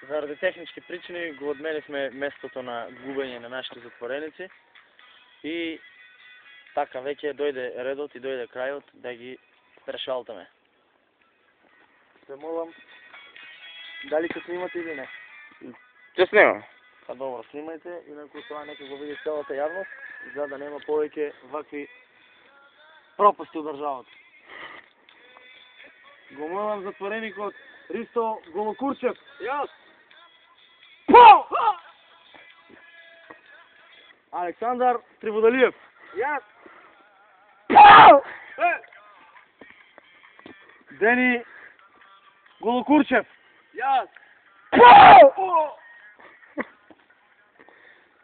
Заради технички причини го одменивме местото на губење на нашите затвореници и така веќе дојде редот и дојде крајот да ги прешалтаме. Се молам, дали ќе снимате или не? Ќе снимам. Па добро, снимајте, инаку тоа нека го види целата јавност, за да нема повеќе вакви пропасти од државата. Го молам затвореникот Ристо Голокурчев. Јас. По! Александар Трибудалиев. Јас. По! Дени Голокурчев. Јас. По!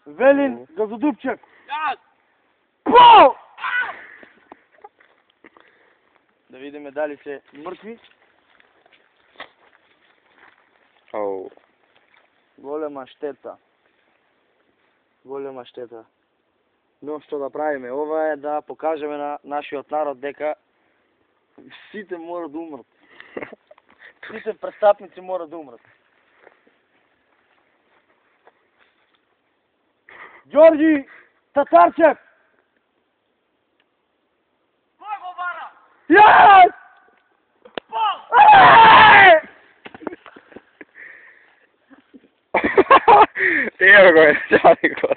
Велин Газодупчев. Јас. По! Да видиме дали се мртви. Оу. Голема штета. Голема штета. Но што да правиме? Ова е да покажеме на нашиот народ дека сите мора да умрат. Сите престапници мора да умрат. Ѓорѓи Татарчев! Кој го бара? Јас! Ево го, чали го.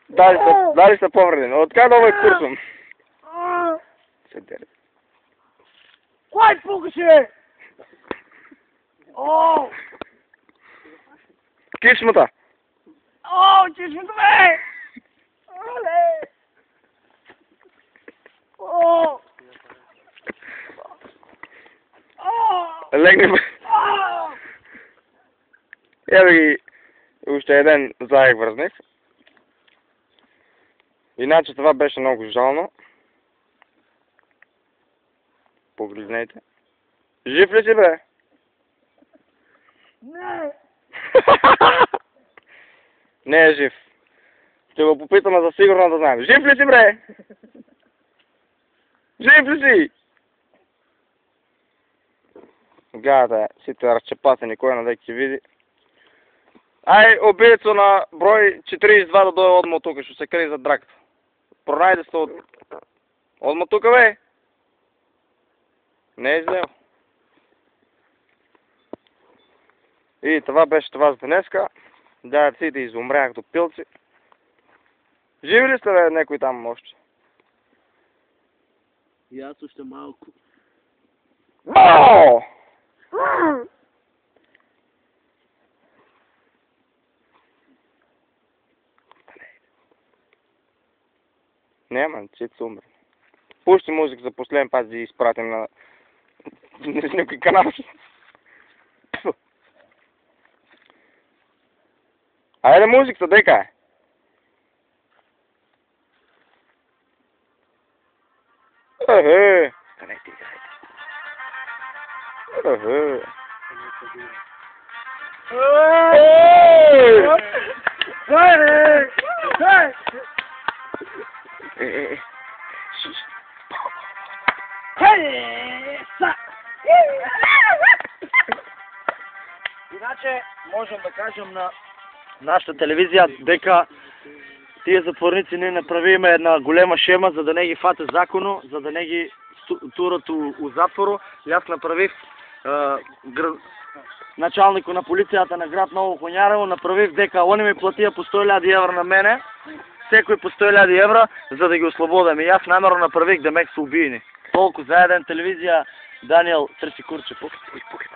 Дали се повреден? Од каде овој курсум? Се дери. Кој пукаше? О! Кишмата. О, чешмата бе! Оле! О! Легни. Еве ги уште еден заек врз нив. Иначе това беше многу жално. Погледнете. Жив ли си, бе? Не! Не е жив. Ще го попитаме за сигурно да знаем. Жив ли си, бре? Жив ли си? Гледате, сите разчепатени, кој на дека ќе види. Ај, обидецо на број 42 да дојде одма од тука, што се крие за драката. Пронајде се од... Одма тука, бе? Не е излео. И това беше това за денеска. Да, сите изумреа като пилци. Живи ли сте, бе, некој там още? Јас уште малку. О! Нема, сите се умре. Пушти музика за последен пат да изпратим на некој канал. Ајде музиката, дека е. Ехе. Станете, играјте. Ехе. Иначе, можем да кажем на нашата телевизија дека тие затворници не направиме една голема шема за да не ги фате закону, за да не ги турат у затвору. Јас направив началникот на полицијата на град Ново Коњарево, направив дека они ми платија по 100.000 евра на мене, секој по 100.000 евра, за да ги ослободам. И јас намерно направих да мек се убиени. Толку за еден телевизија, Даниел Трсикурчев. Пукай.